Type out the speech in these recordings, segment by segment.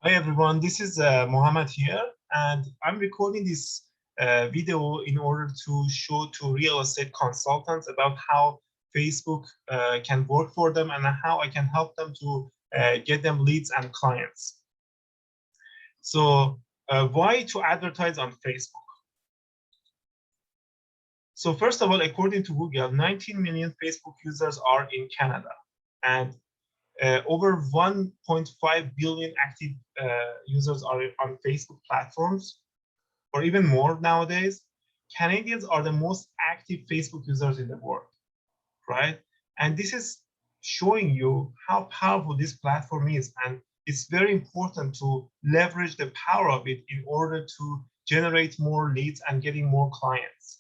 Hi everyone, this is Mohammed here, and I'm recording this video in order to show to real estate consultants about how Facebook can work for them and how I can help them to get them leads and clients. So why to advertise on Facebook? So first of all, according to Google, 19 million Facebook users are in Canada, and over 1.5 billion active users are on Facebook platforms, or even more nowadays. Canadians are the most active Facebook users in the world, right? And this is showing you how powerful this platform is. And it's very important to leverage the power of it in order to generate more leads and getting more clients.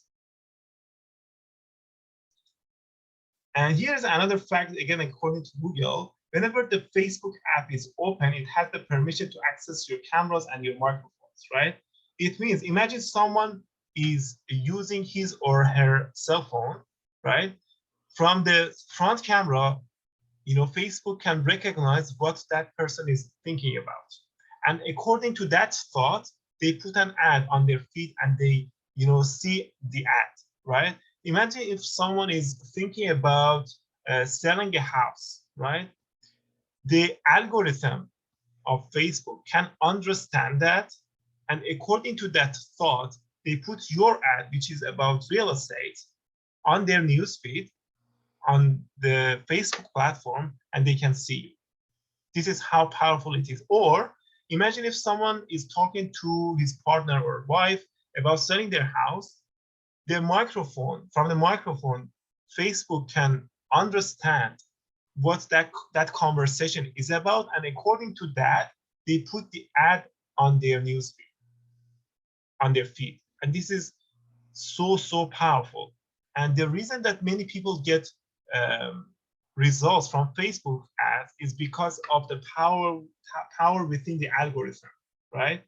And here's another fact, again, according to Google, whenever the Facebook app is open, it has the permission to access your cameras and your microphones, right? It means, imagine someone is using his or her cell phone, right? From the front camera, Facebook can recognize what that person is thinking about. And according to that thought, they put an ad on their feed and they, see the ad, right? Imagine if someone is thinking about selling a house, right? The algorithm of Facebook can understand that. And according to that thought, they put your ad, which is about real estate, on their newsfeed on the Facebook platform, and they can see you. This is how powerful it is. Or imagine if someone is talking to his partner or wife about selling their house, from the microphone, Facebook can understand what that conversation is about, and according to that, they put the ad on their newsfeed, on their feed. And this is so powerful. And the reason that many people get results from Facebook ads is because of the power within the algorithm, right?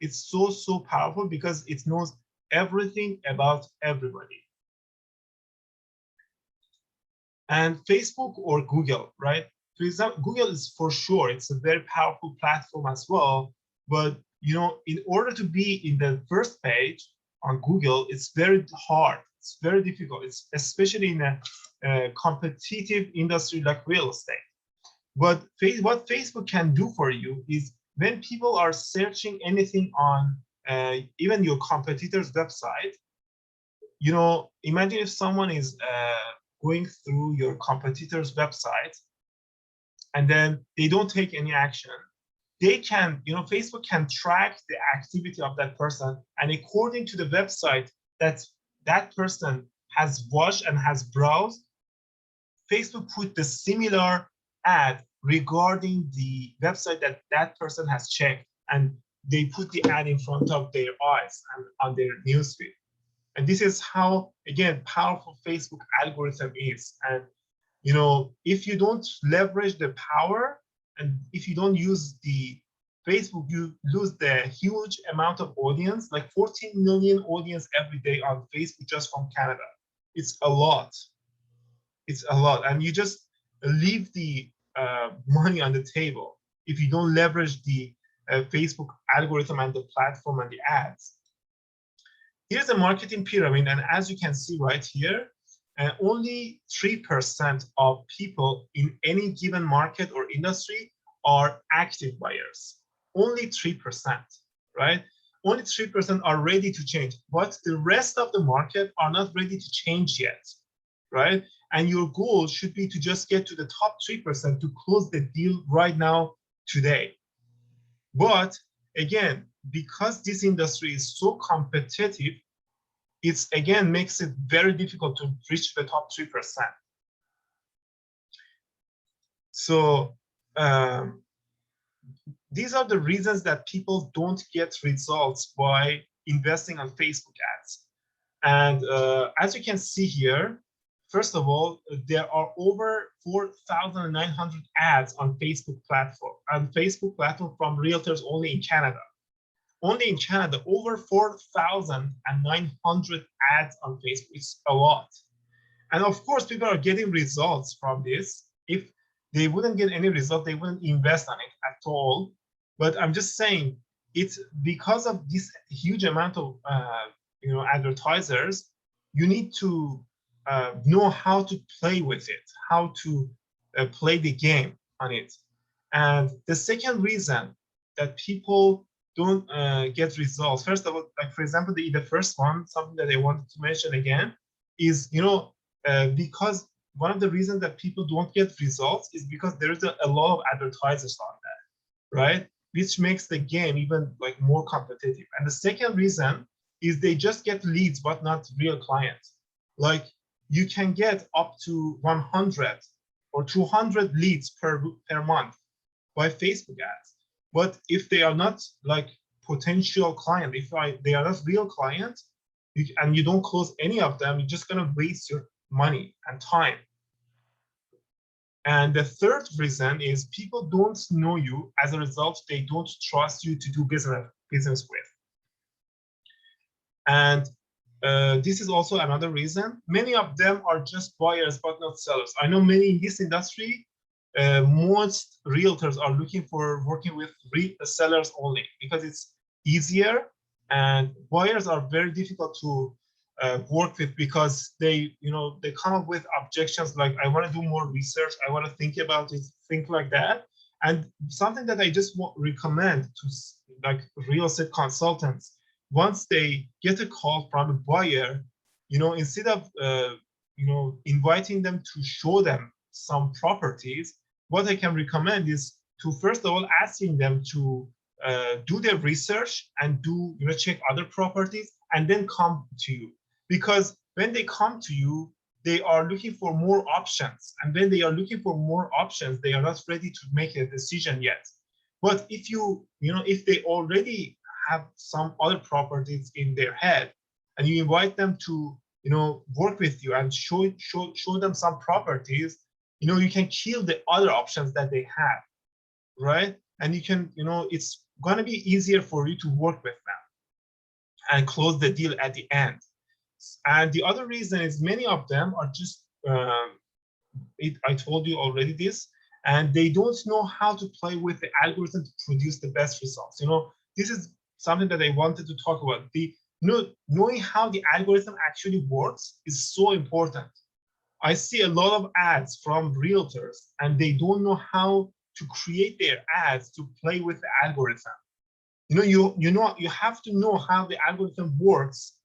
It's so powerful because it knows everything about everybody. And Facebook or Google, right? For example, Google is for sure, it's a very powerful platform as well. But in order to be in the first page on Google, it's very hard. It's very difficult. It's especially in a competitive industry like real estate. But what Facebook can do for you is when people are searching anything on even your competitor's website, imagine if someone is going through your competitor's website and then they don't take any action, they can, Facebook can track the activity of that person. And according to the website that that person has watched and has browsed, Facebook put the similar ad regarding the website that that person has checked, and they put the ad in front of their eyes and on their newsfeed. And this is how, again, powerful Facebook algorithm is. And if you don't leverage the power and if you don't use the Facebook, you lose the huge amount of audience, like 14 million audience every day on Facebook just from Canada. It's a lot. It's a lot. And you just leave the money on the table if you don't leverage the Facebook algorithm and the platform and the ads. Here's a marketing pyramid, and as you can see right here, only 3% of people in any given market or industry are active buyers. Only 3%, right? Only 3% are ready to change, but the rest of the market are not ready to change yet, right? And your goal should be to just get to the top 3% to close the deal right now, today. But again, because this industry is so competitive, it's again makes it very difficult to reach the top 3%. So these are the reasons that people don't get results by investing on Facebook ads. And as you can see here, first of all, there are over 4,900 ads on Facebook platform from realtors only in Canada. Only in Canada, over 4,900 ads on Facebook. It's a lot. And of course, people are getting results from this. If they wouldn't get any result, they wouldn't invest on it at all. But I'm just saying, it's because of this huge amount of advertisers, you need to know how to play with it, how to play the game on it. And the second reason that people don't get results, first of all, like for example, the first one, something that I wanted to mention again, is because one of the reasons that people don't get results is because there is a lot of advertisers on that, right? Which makes the game even like more competitive. And the second reason is they just get leads, but not real clients. Like you can get up to 100 or 200 leads per month by Facebook ads. But if they are not like potential client, they are not real clients, and you don't close any of them, you're just gonna waste your money and time. And the third reason is people don't know you. As a result, they don't trust you to do business with. And this is also another reason. Many of them are just buyers, but not sellers. I know many in this industry, most realtors are looking for working with sellers only because it's easier, and buyers are very difficult to work with because they come up with objections like, I want to do more research, I want to think about it, think like that. And something that I just recommend to like real estate consultants, once they get a call from a buyer, instead of inviting them to show them some properties, what I can recommend is to first of all asking them to do their research and check other properties and then come to you. Because when they come to you, they are looking for more options. And when they are looking for more options, they are not ready to make a decision yet. But if if they already have some other properties in their head and you invite them to, work with you and show them some properties, you can kill the other options that they have, right? And you can, it's going to be easier for you to work with them and close the deal at the end. And the other reason is many of them are just, I told you already this, and they don't know how to play with the algorithm to produce the best results. This is something that I wanted to talk about. Knowing how the algorithm actually works is so important. I see a lot of ads from realtors and they don't know how to create their ads to play with the algorithm. You have to know how the algorithm works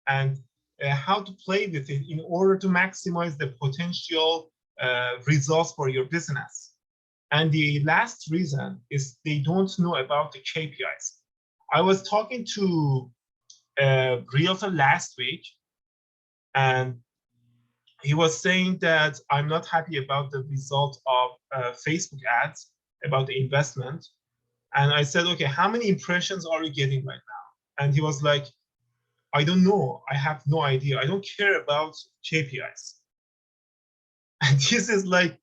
and how to play with it in order to maximize the potential results for your business. And the last reason is they don't know about the KPIs. I was talking to a realtor last week, and he was saying that I'm not happy about the result of Facebook ads, about the investment. And I said, okay, how many impressions are you getting right now? And he was like, I don't know. I have no idea. I don't care about KPIs. And this is like,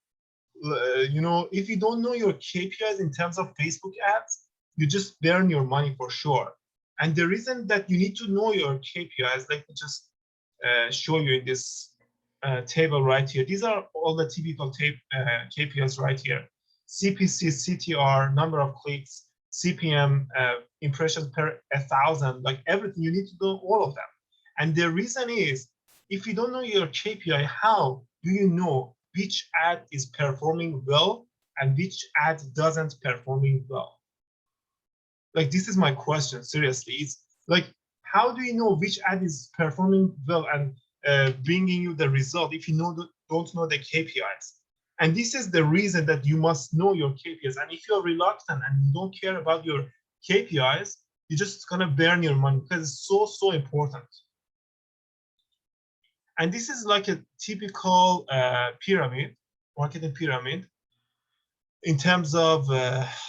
if you don't know your KPIs in terms of Facebook ads, you just burn your money for sure. And the reason that you need to know your KPIs, let me just show you in this table right here. These are all the typical KPIs right here. CPC, CTR, number of clicks, CPM, impressions per 1,000, like everything, you need to know all of them. And the reason is, if you don't know your KPI, how do you know which ad is performing well and which ad doesn't performing well? Like, this is my question, seriously. It's like, how do you know which ad is performing well and bringing you the result if you don't know the KPIs? And this is the reason that you must know your KPIs. And if you're reluctant and you don't care about your KPIs, you're just gonna burn your money because it's so important. And this is like a typical pyramid, marketing pyramid, in terms of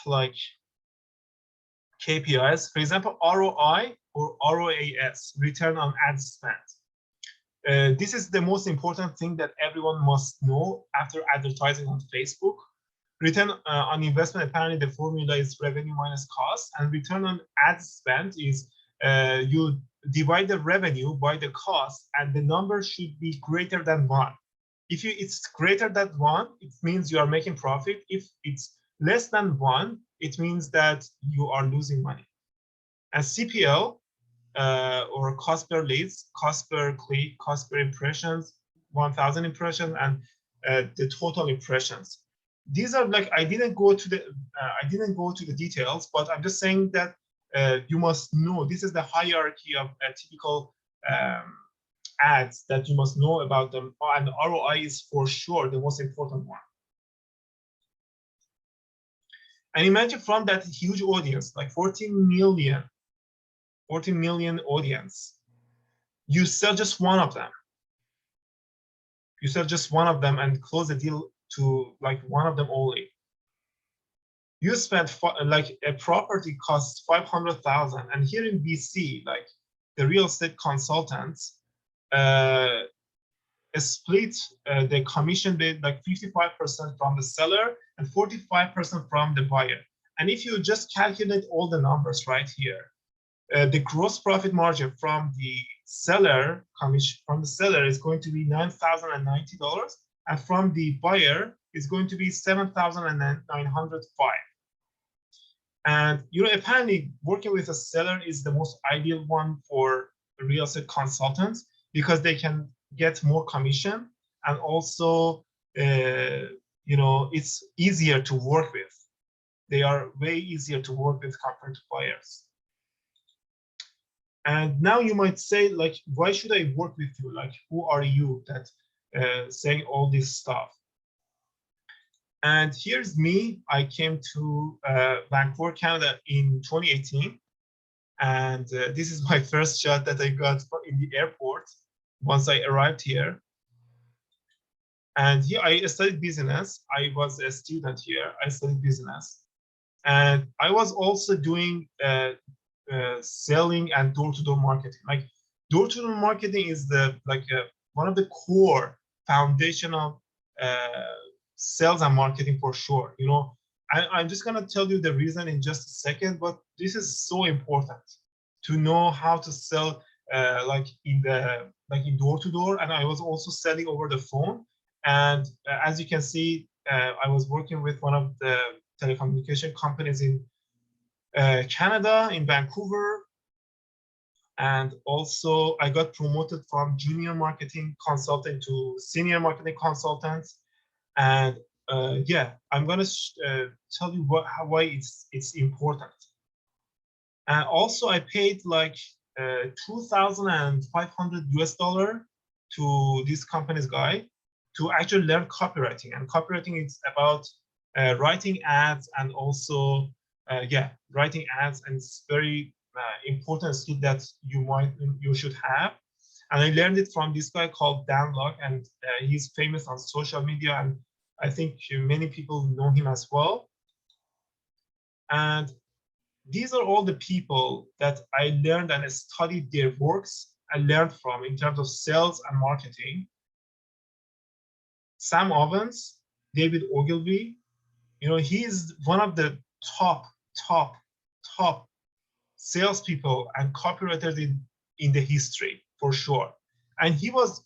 like KPIs. For example, ROI or ROAS, return on ad spend. This is the most important thing that everyone must know after advertising on Facebook. Return on investment, apparently the formula is revenue minus cost, and return on ad spend is you divide the revenue by the cost, and the number should be greater than 1. If it's greater than 1, it means you are making profit. If it's less than 1, it means that you are losing money. And CPL, or cost per leads, cost per click, cost per impressions, 1,000 impressions, and the total impressions. These are like, I didn't go to the details, but I'm just saying that you must know this is the hierarchy of typical ads that you must know about them, and ROI is for sure the most important one. And imagine from that huge audience, like 14 million audience, you sell just one of them. You sell just one of them and close the deal to like one of them only. You spend like a property costs 500,000, and here in BC, like the real estate consultants split the commission bit like 55% from the seller and 45% from the buyer. And if you just calculate all the numbers right here, the gross profit margin from the seller is going to be $9,090, and from the buyer is going to be $7,905. And apparently working with a seller is the most ideal one for real estate consultants, because they can get more commission, and also it's easier to work with. They are way easier to work with compared to buyers. And now you might say, like, why should I work with you? Like, who are you that saying all this stuff? And here's me. I came to Vancouver, Canada in 2018. And this is my first shot that I got in the airport once I arrived here. And here I studied business. I was a student here. I studied business. And I was also doing selling and door-to-door marketing. Like, door-to-door marketing is one of the core foundational sales and marketing for sure. I'm just gonna tell you the reason in just a second, but this is so important to know how to sell in door-to-door. And I was also selling over the phone. And as you can see, I was working with one of the telecommunication companies in Canada, in Vancouver. And also I got promoted from junior marketing consultant to senior marketing consultant. And yeah, I'm gonna tell you why it's important. And also I paid like $2,500 to this company's guy to actually learn copywriting. And copywriting is about writing ads, and also writing ads, and it's very important skill that you should have. And I learned it from this guy called Dan Lok, and he's famous on social media, and I think many people know him as well. And these are all the people that I learned and studied their works and learned from in terms of sales and marketing. Sam Ovens, David Ogilvy, he's one of the top salespeople and copywriters in the history for sure. And he was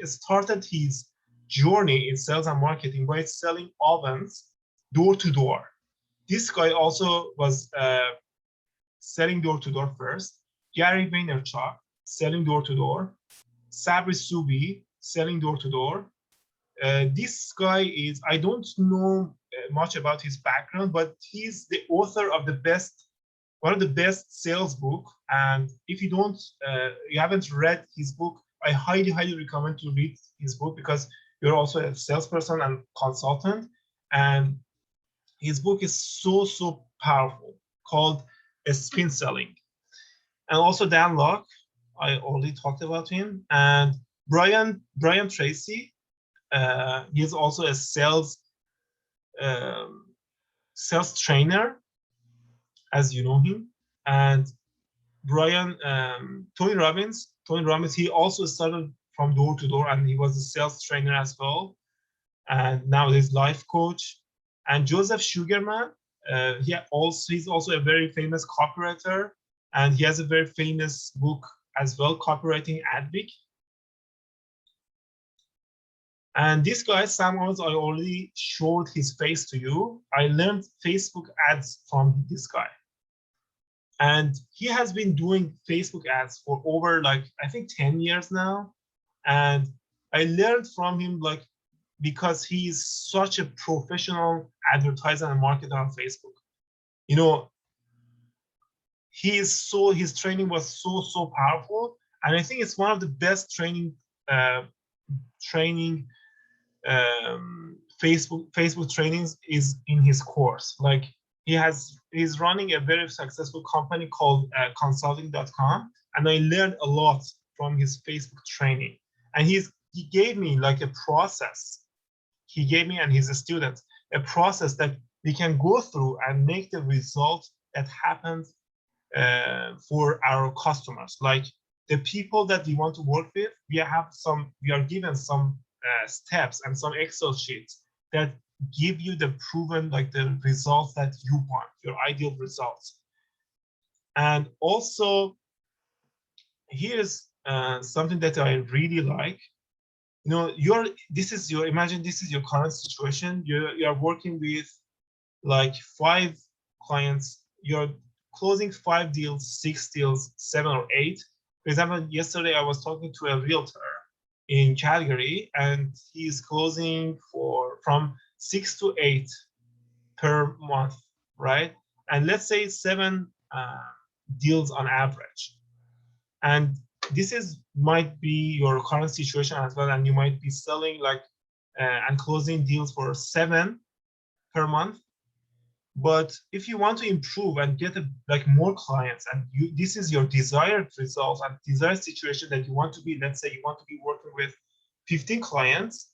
started his journey in sales and marketing by selling ovens door to door. This guy also was selling door to door first. Gary Vaynerchuk selling door to door. Sabri Subi selling door to door. This guy is, I don't know much about his background, but he's the author of one of the best sales book. And if you haven't read his book, I highly recommend to read his book, because you're also a salesperson and consultant. And his book is so powerful, called Spin Selling. And also Dan Lok, I already talked about him. And Brian Tracy, he's also a sales trainer, as you know him. And Tony Robbins, he also started from door to door, and he was a sales trainer as well. And now he's life coach. And Joseph Sugarman, he's also a very famous copywriter, and he has a very famous book as well, Copywriting Advic. And this guy, Sam Owens, I already showed his face to you. I learned Facebook ads from this guy. And he has been doing Facebook ads for over like, I think 10 years now. And I learned from him like, because he's such a professional advertiser and marketer on Facebook. You know, his training was so powerful. And I think it's one of the best training Facebook trainings is in his course. Like he's running a very successful company called consulting.com, and I learned a lot from his Facebook training. And he gave me like a process. He gave me and his students a process that we can go through and make the result that happens for our customers. Like the people that we want to work with, we are given some steps and some Excel sheets that give you the proven, like the results that you want, your ideal results. And also, here's something that I really like. You know, imagine this is your current situation. You are working with like 5 clients. You're closing 5 deals, 6 deals, 7 or 8. For example, yesterday I was talking to a realtor in Calgary, and he's closing from 6 to 8 per month, right? And let's say 7 deals on average. And this might be your current situation as well, and you might be selling like and closing deals for 7 per month. But if you want to improve and get like more clients, and this is your desired result and desired situation that you want to be, let's say you want to be working with 15 clients,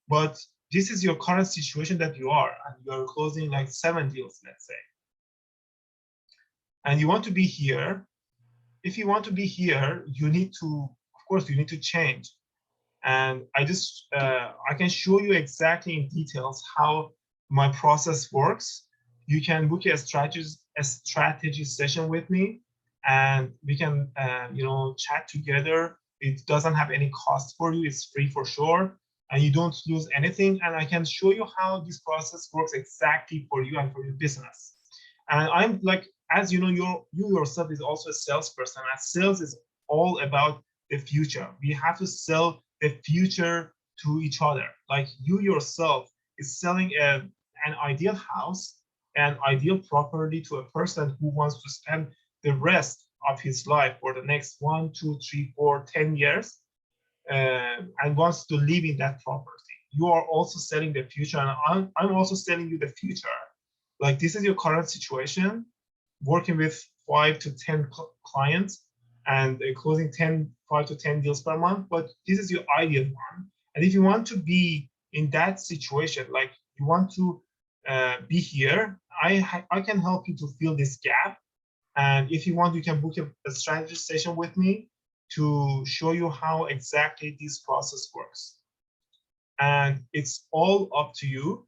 but this is your current situation that you are, and you are closing like 7 deals, let's say. And you want to be here. If you want to be here, you need to, of course, you need to change. And I can show you exactly in details how my process works. You can book a strategy session with me, and we can chat together. It doesn't have any cost for you. It's free for sure, and you don't lose anything. And I can show you how this process works exactly for you and for your business. And I'm like, as you know, you yourself is also a salesperson, and sales is all about the future. We have to sell the future to each other. Like you yourself is selling an ideal house, an ideal property to a person who wants to spend the rest of his life for the next 1, 2, 3, 4, 10 years, and wants to live in that property. You are also selling the future, and I'm also selling you the future. Like this is your current situation, working with 5 to 10 clients and closing 5 to 10 deals per month, but this is your ideal one. And if you want to be in that situation, like you want to be here, I can help you to fill this gap. And if you want, you can book a strategy session with me to show you how exactly this process works. And it's all up to you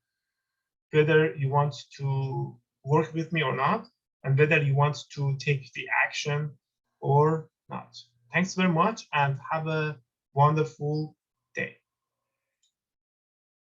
whether you want to work with me or not, and whether you want to take the action or not. Thanks very much, and have a wonderful